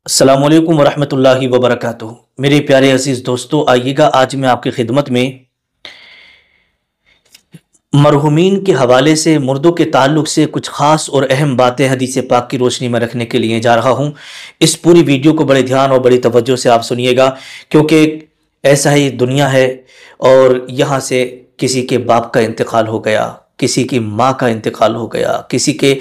السلام علیکم ورحمۃ اللہ وبرکاتہ۔ میرے پیارے عزیز دوستو، آئیے گا آج میں آپ کی خدمت میں مرحومین کے حوالے سے مردوں کے تعلق سے کچھ خاص اور اہم باتیں حدیث پاک کی روشنی میں رکھنے کے لیے جا رہا ہوں۔ اس پوری ویڈیو کو بڑے دھیان اور بڑی توجہ سے آپ سنیے گا، کیونکہ ایسا ہی دنیا ہے اور یہاں سے کسی کے باپ کا انتقال ہو گیا، کسی کی ماں کا انتقال ہو گیا، کسی کے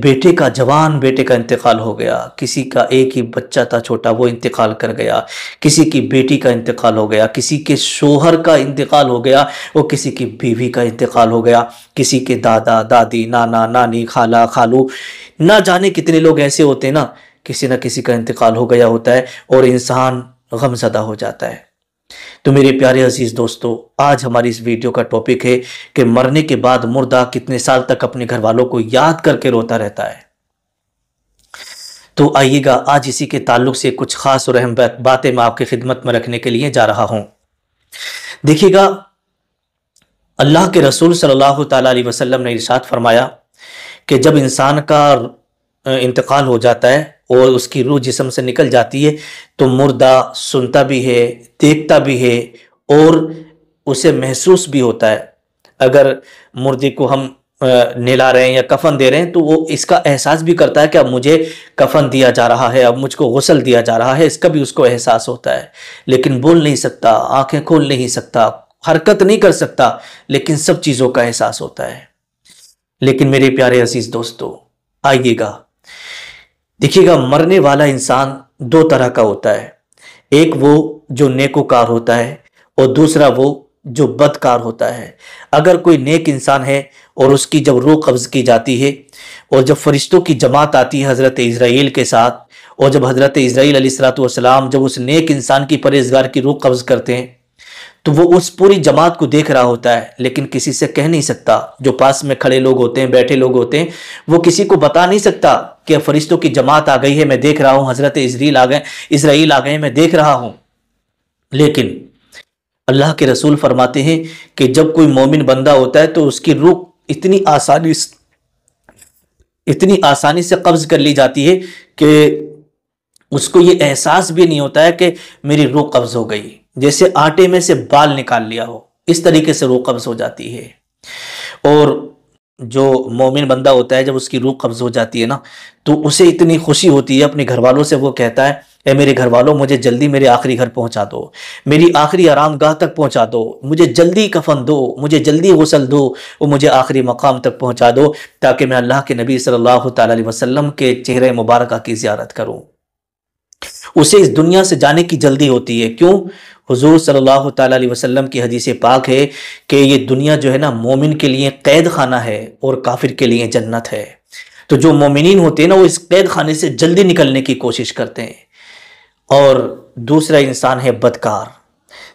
بیٹے کا، جوان بیٹے کا انتقال ہو گیا، کسی کا ایک ہی بچہ تھا چھوٹا وہ انتقال کر گیا، کسی کی بیٹی کا انتقال ہو گیا، کسی کے شوہر کا انتقال ہو گیا اور کسی کی بیوی کا انتقال ہو گیا، کسی کے دادا دادی، نانا نانی، خالہ خالو، نہ جانے کتنے لوگ ایسے ہوتے ہیں نا، کسی نہ کسی کا انتقال ہو گیا ہوتا ہے اور انسان غم زدہ ہو جاتا ہے۔ تو میرے پیارے عزیز دوستو، آج ہماری اس ویڈیو کا ٹاپک ہے کہ مرنے کے بعد مردہ کتنے سال تک اپنے گھر والوں کو یاد کر کے روتا رہتا ہے۔ تو آئیے گا آج اسی کے تعلق سے کچھ خاص اور اہم باتیں میں آپ کی خدمت میں رکھنے کے لیے جا رہا ہوں۔ دیکھیے گا، اللہ کے رسول صلی اللہ تعالیٰ علیہ وسلم نے ارشاد فرمایا کہ جب انسان کا انتقال ہو جاتا ہے اور اس کی روح جسم سے نکل جاتی ہے تو مردہ سنتا بھی ہے، دیکھتا بھی ہے اور اسے محسوس بھی ہوتا ہے۔ اگر مردے کو ہم نہلا رہے ہیں یا کفن دے رہے ہیں تو وہ اس کا احساس بھی کرتا ہے کہ اب مجھے کفن دیا جا رہا ہے، اب مجھ کو غسل دیا جا رہا ہے، اس کا بھی اس کو احساس ہوتا ہے، لیکن بول نہیں سکتا، آنکھیں کھول نہیں سکتا، حرکت نہیں کر سکتا، لیکن سب چیزوں کا احساس ہوتا ہے۔ لیکن میرے پیارے عزیز دوستو، آئیے گا دیکھیے گا، مرنے والا انسان دو طرح کا ہوتا ہے، ایک وہ جو نیکوکار ہوتا ہے اور دوسرا وہ جو بدکار ہوتا ہے۔ اگر کوئی نیک انسان ہے اور اس کی جب روح قبض کی جاتی ہے اور جب فرشتوں کی جماعت آتی ہے حضرت اسرائیل کے ساتھ، اور جب حضرت اسرائیل علیہ السلام جب اس نیک انسان کی پرہیزگار کی روح قبض کرتے ہیں تو وہ اس پوری جماعت کو دیکھ رہا ہوتا ہے، لیکن کسی سے کہہ نہیں سکتا۔ جو پاس میں کھڑے لوگ ہوتے ہیں، بیٹھے لوگ ہوتے ہیں، وہ کسی کو بتا نہیں سکتا کہ فرشتوں کی جماعت آ گئی ہے، میں دیکھ رہا ہوں، حضرت اسرائیل آ گئے، میں دیکھ رہا ہوں۔ لیکن اللہ کے رسول فرماتے ہیں کہ جب کوئی مومن بندہ ہوتا ہے تو اس کی روح اتنی آسانی سے قبض کر لی جاتی ہے کہ اس کو یہ احساس بھی نہیں ہوتا ہے کہ میری روح قبض ہو گئی، جیسے آٹے میں سے بال نکال لیا ہو، اس طریقے سے روح قبض ہو جاتی ہے۔ اور جو مومن بندہ ہوتا ہے جب اس کی روح قبض ہو جاتی ہے نا تو اسے اتنی خوشی ہوتی ہے، اپنے گھر والوں سے وہ کہتا ہے، اے میرے گھر والوں، مجھے جلدی میرے آخری گھر پہنچا دو، میری آخری آرام گاہ تک پہنچا دو، مجھے جلدی کفن دو، مجھے جلدی غسل دو اور مجھے آخری مقام تک پہنچا دو تاکہ میں اللہ کے نبی صلی اللہ تعالیٰ علیہ وسلم کے چہرے مبارکہ کی زیارت کروں۔ اسے اس دنیا سے جانے کی جلدی ہوتی ہے۔ کیوں؟ حضور صلی اللہ تعالیٰ علیہ وسلم کی حدیث پاک ہے کہ یہ دنیا جو ہے نا مومن کے لیے قید خانہ ہے اور کافر کے لیے جنت ہے۔ تو جو مومنین ہوتے ہیں نا وہ اس قید خانے سے جلدی نکلنے کی کوشش کرتے ہیں۔ اور دوسرا انسان ہے بدکار۔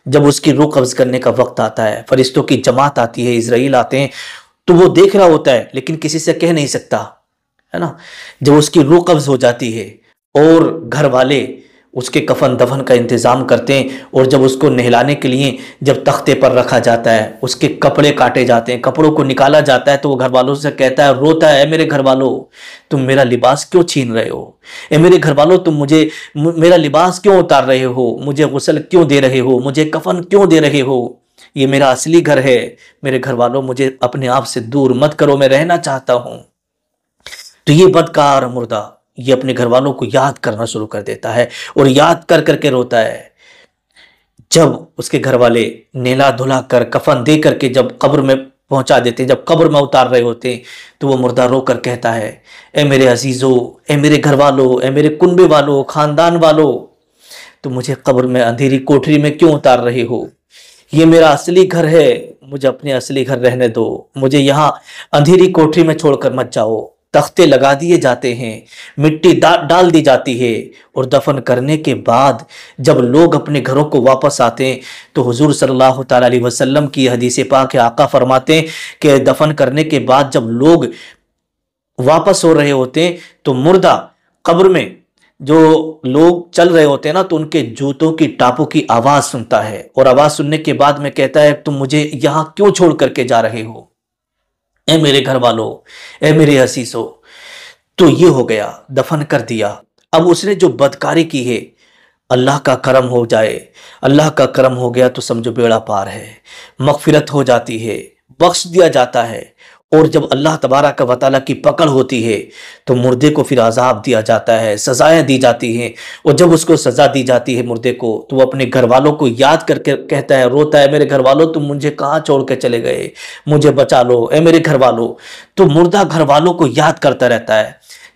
جب اس کی روح قبض کرنے کا وقت آتا ہے، فرشتوں کی جماعت آتی ہے، اسرائیل آتے ہیں، تو وہ دیکھ رہا ہوتا ہے لیکن کسی سے کہہ نہیں سکتا، ہے نا۔ جب اس کی روح قبض ہو جاتی ہے اور گھر والے اس کے کفن دفن کا انتظام کرتے ہیں اور جب اس کو نہلانے کے لیے جب تختے پر رکھا جاتا ہے، اس کے کپڑے کاٹے جاتے ہیں، کپڑوں کو نکالا جاتا ہے، تو وہ گھر والوں سے کہتا ہے، روتا ہے، اے میرے گھر والوں، تم میرا لباس کیوں چھین رہے ہو؟ اے میرے گھر والوں، تم مجھے میرا لباس کیوں اتار رہے ہو؟ مجھے غسل کیوں دے رہے ہو؟ مجھے کفن کیوں دے رہے ہو؟ یہ میرا اصلی گھر ہے، میرے گھر والوں، مجھے اپنے آپ سے دور مت کرو، میں رہنا چاہتا ہوں۔ تو یہ بدکار مردہ یہ اپنے گھر والوں کو یاد کرنا شروع کر دیتا ہے اور یاد کر کر کے روتا ہے۔ جب اس کے گھر والے نیلا دھلا کر کفن دے کر کے جب قبر میں پہنچا دیتے ہیں، جب قبر میں اتار رہے ہوتے ہیں، تو وہ مردہ رو کر کہتا ہے، اے میرے عزیزو، اے میرے گھر والوں، اے میرے کنبے والوں، خاندان والوں، تو مجھے قبر میں اندھیری کوٹری میں کیوں اتار رہے ہو؟ یہ میرا اصلی گھر ہے، مجھے اپنے اصلی گھر رہنے دو، مجھے یہاں اندھیری کوٹری میں چھوڑ کر مت جاؤ۔ تختے لگا دیے جاتے ہیں، مٹی ڈال دی جاتی ہے، اور دفن کرنے کے بعد جب لوگ اپنے گھروں کو واپس آتے ہیں تو حضور صلی اللہ تعالیٰ علیہ وسلم کی حدیث پاک آقا فرماتے ہیں کہ دفن کرنے کے بعد جب لوگ واپس ہو رہے ہوتے ہیں تو مردہ قبر میں جو لوگ چل رہے ہوتے ہیں نا تو ان کے جوتوں کی ٹاپوں کی آواز سنتا ہے، اور آواز سننے کے بعد میں کہتا ہے، تم مجھے یہاں کیوں چھوڑ کر کے جا رہے ہو؟ اے میرے گھر والوں، اے میرے عزیزو۔ تو یہ ہو گیا، دفن کر دیا۔ اب اس نے جو بدکاری کی ہے، اللہ کا کرم ہو جائے، اللہ کا کرم ہو گیا تو سمجھو بیڑا پار ہے، مغفرت ہو جاتی ہے، بخش دیا جاتا ہے۔ اور جب اللہ تبارک و تعالیٰ کی پکڑ ہوتی ہے تو مردے کو پھر عذاب دیا جاتا ہے، سزائیں دی جاتی ہیں۔ اور جب اس کو سزا دی جاتی ہے مردے کو، تو وہ اپنے گھر والوں کو یاد کر کے کہتا ہے، روتا ہے، میرے گھر والوں تم مجھے کہاں چھوڑ کے چلے گئے، مجھے بچا لو اے میرے گھر والوں۔ تو مردہ گھر والوں کو یاد کرتا رہتا ہے،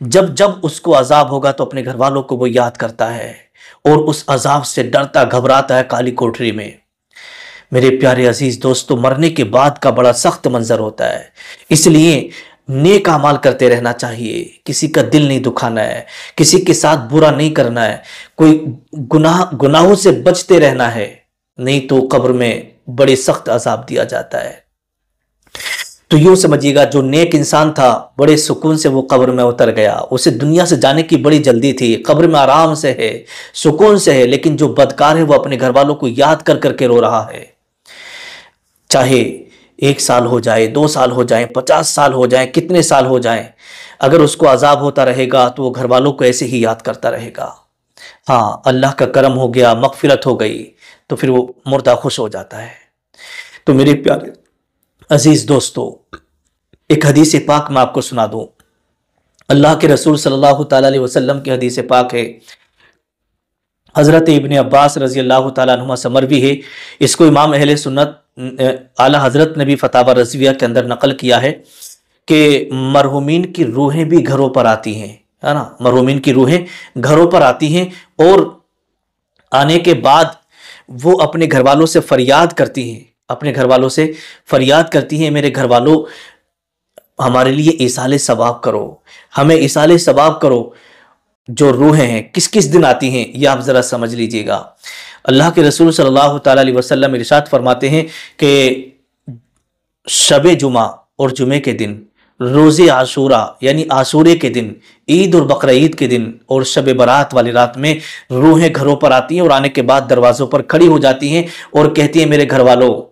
جب جب اس کو عذاب ہوگا تو اپنے گھر والوں کو وہ یاد کرتا ہے اور اس عذاب سے ڈرتا گھبراتا ہے کالی کوٹری میں۔ میرے پیارے عزیز دوستو، مرنے کے بعد کا بڑا سخت منظر ہوتا ہے، اس لیے نیک اعمال کرتے رہنا چاہیے، کسی کا دل نہیں دکھانا ہے، کسی کے ساتھ برا نہیں کرنا ہے، کوئی گناہوں سے بچتے رہنا ہے، نہیں تو قبر میں بڑے سخت عذاب دیا جاتا ہے۔ تو یوں سمجھیے گا، جو نیک انسان تھا بڑے سکون سے وہ قبر میں اتر گیا، اسے دنیا سے جانے کی بڑی جلدی تھی، قبر میں آرام سے ہے، سکون سے ہے، لیکن جو بدکار ہے وہ اپنے گھر والوں کو یاد کر کر کے رو رہا ہے، چاہے 1 سال ہو جائے، 2 سال ہو جائیں، 50 سال ہو جائیں، کتنے سال ہو جائیں، اگر اس کو عذاب ہوتا رہے گا تو وہ گھر والوں کو ایسے ہی یاد کرتا رہے گا۔ ہاں، اللہ کا کرم ہو گیا، مغفرت ہو گئی تو پھر وہ مردہ خوش ہو جاتا ہے۔ تو میرے پیارے عزیز دوستو، ایک حدیث پاک میں آپ کو سنا دوں، اللہ کے رسول صلی اللہ تعالیٰ علیہ وسلم کی حدیث پاک ہے، حضرت ابن عباس رضی اللہ تعالیٰ عنہما سے مروی ہے، اس کو امام اہل سنت اعلیٰ حضرت نے بھی فتاوی رضویہ کے اندر نقل کیا ہے کہ مرحومین کی روحیں بھی گھروں پر آتی ہیں، ہے نا، مرحومین کی روحیں گھروں پر آتی ہیں، اور آنے کے بعد وہ اپنے گھر والوں سے فریاد کرتی ہیں، اپنے گھر والوں سے فریاد کرتی ہیں، میرے گھر والوں ہمارے لیے ایصال ثواب کرو، ہمیں ایصال ثواب کرو۔ جو روحیں ہیں کس کس دن آتی ہیں یہ آپ ذرا سمجھ لیجئے گا۔ اللہ کے رسول صلی اللہ تعالیٰ علیہ وسلم ارشاد فرماتے ہیں کہ شب جمعہ اور جمعے کے دن، روز عاشورہ یعنی عاشورے کے دن، عید اور بقرہ عید کے دن، اور شب برات والی رات میں روحیں گھروں پر آتی ہیں اور آنے کے بعد دروازوں پر کھڑی ہو جاتی ہیں اور کہتی ہیں، میرے گھر والوں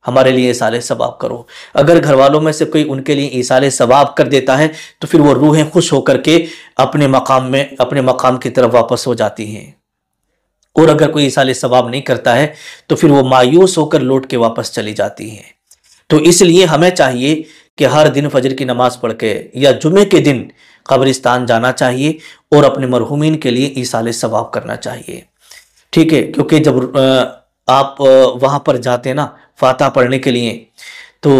ہمارے لیے ایصال ثواب کرو۔ اگر گھر والوں میں سے کوئی ان کے لیے ایصال ثواب کر دیتا ہے تو پھر وہ روحیں خوش ہو کر کے اپنے مقام کی طرف واپس ہو جاتی ہیں، اور اگر کوئی ایصال ثواب نہیں کرتا ہے تو پھر وہ مایوس ہو کر لوٹ کے واپس چلی جاتی ہیں۔ تو اس لیے ہمیں چاہیے کہ ہر دن فجر کی نماز پڑھ کے یا جمعے کے دن قبرستان جانا چاہیے اور اپنے مرحومین کے لیے ایصال ثواب کرنا چاہیے، ٹھیک ہے؟ کیونکہ جب آپ وہاں پر جاتے ہیں نا فاتحہ پڑھنے کے لیے، تو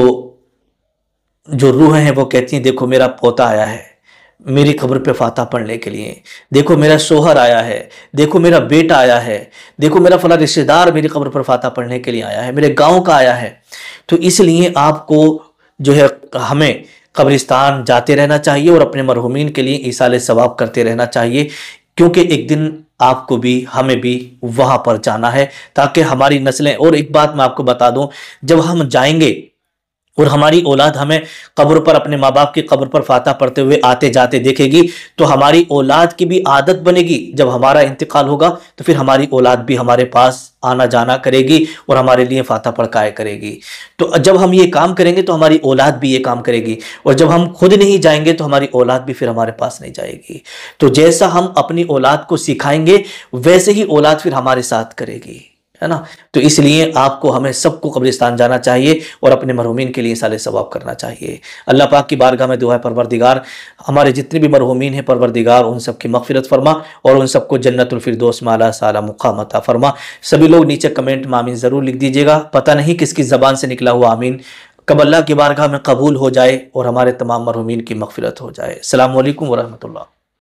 جو روح ہیں وہ کہتی ہیں، دیکھو میرا پوتا آیا ہے میری قبر پہ فاتحہ پڑھنے کے لیے، دیکھو میرا شوہر آیا ہے، دیکھو میرا بیٹا آیا ہے، دیکھو میرا فلاں رشتہ دار میری قبر پر فاتحہ پڑھنے کے لیے آیا ہے، میرے گاؤں کا آیا ہے۔ تو اس لیے آپ کو جو ہے ہمیں قبرستان جاتے رہنا چاہیے اور اپنے مرحومین کے لیے ایصال ثواب کرتے رہنا چاہیے، کیونکہ ایک دن آپ کو بھی ہمیں بھی وہاں پر جانا ہے، تاکہ ہماری نسلیں، اور ایک بات میں آپ کو بتا دوں، جب ہم جائیں گے اور ہماری اولاد ہمیں قبر پر، اپنے ماں باپ کی قبر پر فاتحہ پڑھتے ہوئے آتے جاتے دیکھے گی تو ہماری اولاد کی بھی عادت بنے گی، جب ہمارا انتقال ہوگا تو پھر ہماری اولاد بھی ہمارے پاس آنا جانا کرے گی اور ہمارے لیے فاتحہ پڑھایا کرے گی۔ تو جب ہم یہ کام کریں گے تو ہماری اولاد بھی یہ کام کرے گی، اور جب ہم خود نہیں جائیں گے تو ہماری اولاد بھی پھر ہمارے پاس نہیں جائے گی۔ تو جیسا ہم اپنی اولاد کو سکھائیں گے ویسے ہی اولاد پھر ہمارے ساتھ کرے گی، ہے نا؟ تو اس لیے آپ کو، ہمیں سب کو قبرستان جانا چاہیے اور اپنے مرحومین کے لیے ایصال ثواب کرنا چاہیے۔ اللہ پاک کی بارگاہ میں دعا ہے، پروردگار ہمارے جتنے بھی مرحومین ہیں پروردگار ان سب کی مغفرت فرما اور ان سب کو جنت الفردوس میں اعلیٰ سے اعلیٰ مقام عطا فرما۔ سبھی لوگ نیچے کمنٹ میں آمین ضرور لکھ دیجیے گا، پتہ نہیں کس کی زبان سے نکلا ہوا آمین کب اللہ کی بارگاہ میں قبول ہو جائے اور ہمارے تمام مرحومین کی مغفرت ہو جائے۔ السلام علیکم ورحمۃ اللہ۔